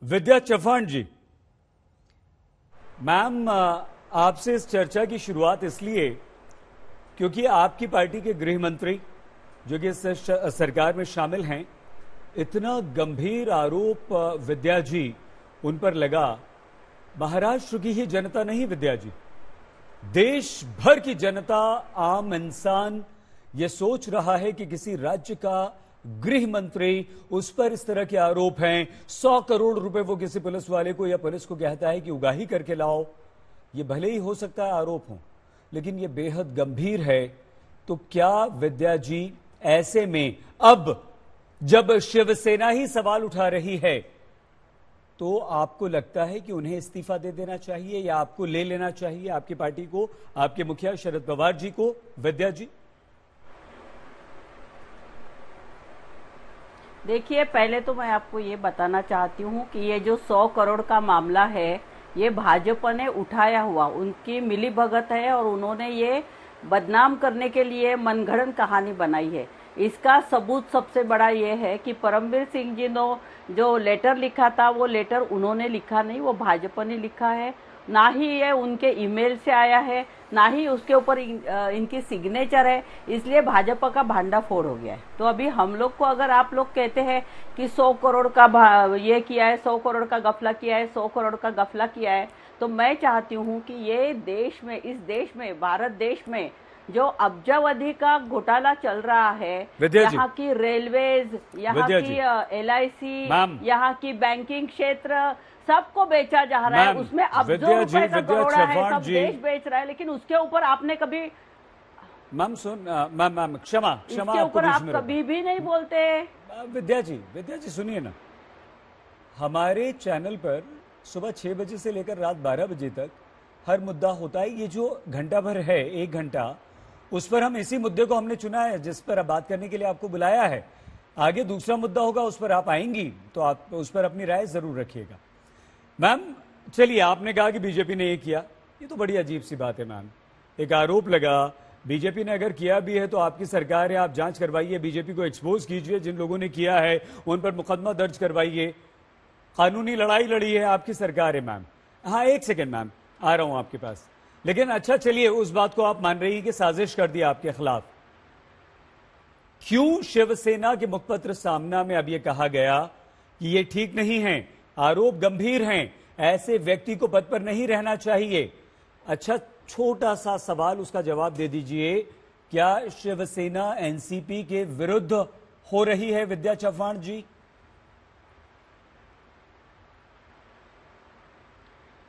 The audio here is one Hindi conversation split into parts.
विद्या चव्हाण जी, मैम आपसे इस चर्चा की शुरुआत इसलिए क्योंकि आपकी पार्टी के गृह मंत्री जो कि इस सरकार में शामिल हैं, इतना गंभीर आरोप विद्या जी उन पर लगा। महाराष्ट्र की ही जनता नहीं विद्या जी, देश भर की जनता, आम इंसान ये सोच रहा है कि किसी राज्य का गृह मंत्री, उस पर इस तरह के आरोप हैं। 100 करोड़ रुपए वो किसी पुलिस वाले को या पुलिस को कहता है कि उगाही करके लाओ। ये भले ही हो सकता है आरोप हो, लेकिन ये बेहद गंभीर है। तो क्या विद्या जी ऐसे में अब जब शिवसेना ही सवाल उठा रही है, तो आपको लगता है कि उन्हें इस्तीफा दे देना चाहिए या आपको ले लेना चाहिए, आपकी पार्टी को, आपके मुखिया शरद पवार जी को? विद्या जी देखिए, पहले तो मैं आपको ये बताना चाहती हूँ कि ये जो 100 करोड़ का मामला है, ये भाजपा ने उठाया हुआ, उनकी मिलीभगत है और उन्होंने ये बदनाम करने के लिए मनगढ़ंत कहानी बनाई है। इसका सबूत सबसे बड़ा ये है कि परमवीर सिंह जी ने जो लेटर लिखा था, वो लेटर उन्होंने लिखा नहीं, वो भाजपा ने लिखा है। ना ही ये उनके ईमेल से आया है, ना ही उसके ऊपर इनकी सिग्नेचर है। इसलिए भाजपा का भांडाफोड़ हो गया है। तो अभी हम लोग को, अगर आप लोग कहते हैं कि 100 करोड़ का ये किया है, 100 करोड़ का गफला किया है, 100 करोड़ का गफला किया है, तो मैं चाहती हूँ कि ये देश में, इस देश में, भारत देश में जो अब्जावधि का घोटाला चल रहा है, यहाँ की रेलवेज, यहाँ की LIC, यहाँ की बैंकिंग क्षेत्र, सबको बेचा जा रहा है। उसमें अब जो रुपए का करोड़ा है, सब देश बेच रहा है। लेकिन उसके ऊपर आपने कभी, मैम मैम क्षमा इसके ऊपर आप कभी भी नहीं बोलते। विद्या जी सुनिए ना, हमारे चैनल पर सुबह 6 बजे से लेकर रात 12 बजे तक हर मुद्दा होता है। ये जो घंटा भर है, 1 घंटा, उस पर हम इसी मुद्दे को हमने चुना है, जिस पर अब बात करने के लिए आपको बुलाया है। आगे दूसरा मुद्दा होगा, उस पर आप आएंगी तो आप उस पर अपनी राय जरूर रखिएगा। मैम चलिए, आपने कहा कि बीजेपी ने ये किया, ये तो बड़ी अजीब सी बात है मैम। एक आरोप लगा, बीजेपी ने अगर किया भी है तो आपकी सरकार है, आप जांच करवाइए, बीजेपी को एक्सपोज कीजिए, जिन लोगों ने किया है उन पर मुकदमा दर्ज करवाइए। कानूनी लड़ाई लड़ी है आपकी सरकार है मैम। हाँ, 1 सेकेंड मैम, आ रहा हूं आपके पास। लेकिन अच्छा चलिए, उस बात को आप मान रही है कि साजिश कर दी आपके खिलाफ। क्यों शिवसेना के मुखपत्र सामना में अब यह कहा गया कि ये ठीक नहीं है, आरोप गंभीर हैं, ऐसे व्यक्ति को पद पर नहीं रहना चाहिए? अच्छा, छोटा सा सवाल, उसका जवाब दे दीजिए। क्या शिवसेना एनसीपी के विरुद्ध हो रही है विद्या चव्हाण जी?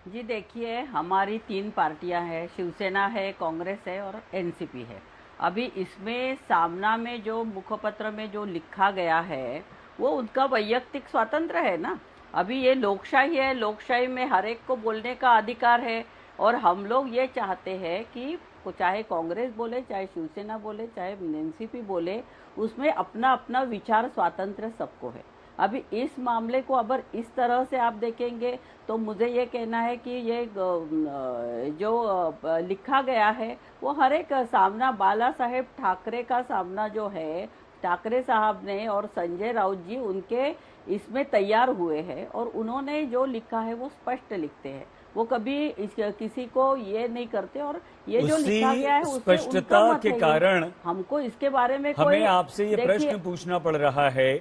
जी देखिए, हमारी 3 पार्टियां हैं, शिवसेना है, कांग्रेस है और एनसीपी है। अभी इसमें सामना में जो मुखपत्र में जो लिखा गया है, वो उनका वैयक्तिक स्वातंत्र है ना। अभी ये लोकशाही है, लोकशाही में हर एक को बोलने का अधिकार है। और हम लोग ये चाहते हैं कि चाहे कांग्रेस बोले, चाहे शिवसेना बोले, चाहे एनसीपी बोले, उसमें अपना अपना विचार स्वातंत्र सबको है। अभी इस मामले को अगर इस तरह से आप देखेंगे तो मुझे ये कहना है कि ये जो लिखा गया है, वो हर एक सामना, बाला साहेब ठाकरे का सामना जो है, ठाकरे साहब ने और संजय राउत जी उनके इसमें तैयार हुए हैं और उन्होंने जो लिखा है वो स्पष्ट लिखते हैं। वो कभी किसी को ये नहीं करते। और ये जो लिखा गया है उससे स्पष्टता के कारण हमको इसके बारे में हमें आपसे ये प्रश्न पूछना पड़ रहा है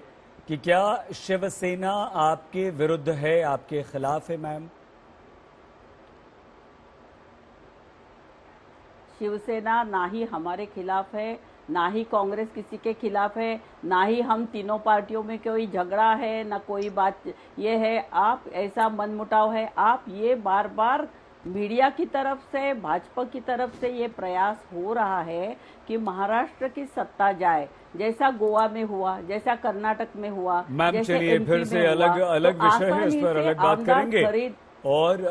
कि क्या शिवसेना आपके विरुद्ध है, आपके खिलाफ है? मैम, शिवसेना ना ही हमारे खिलाफ है, ना ही कांग्रेस किसी के खिलाफ है, ना ही हम तीनों पार्टियों में कोई झगड़ा है, ना कोई बात ये है। आप ऐसा मनमुटाव है, आप ये बार बार मीडिया की तरफ से, भाजपा की तरफ से ये प्रयास हो रहा है कि महाराष्ट्र की सत्ता जाए, जैसा गोवा में हुआ, जैसा कर्नाटक में हुआ। मैम चलिए, फिर से अलग अलग विषय है, इस पर अलग बात करेंगे। और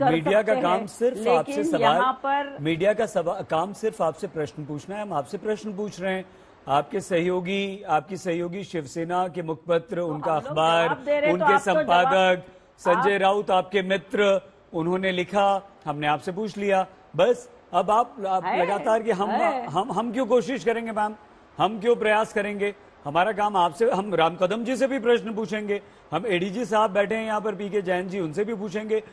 मीडिया का काम सिर्फ आपसे सवाल, मीडिया का काम सिर्फ आपसे प्रश्न पूछना है। हम आपसे प्रश्न पूछ रहे हैं। आपके सहयोगी, आपकी सहयोगी शिवसेना के मुखपत्र, उनका अखबार, उनके संपादक संजय राउत, आपके मित्र, उन्होंने लिखा, हमने आपसे पूछ लिया, बस। अब आप लगातार कि हम क्यों कोशिश करेंगे मैम, हम क्यों प्रयास करेंगे? हमारा काम आपसे, हम राम कदम जी से भी प्रश्न पूछेंगे, हम एडीजी साहब बैठे हैं यहाँ पर पीके जैन जी, उनसे भी पूछेंगे,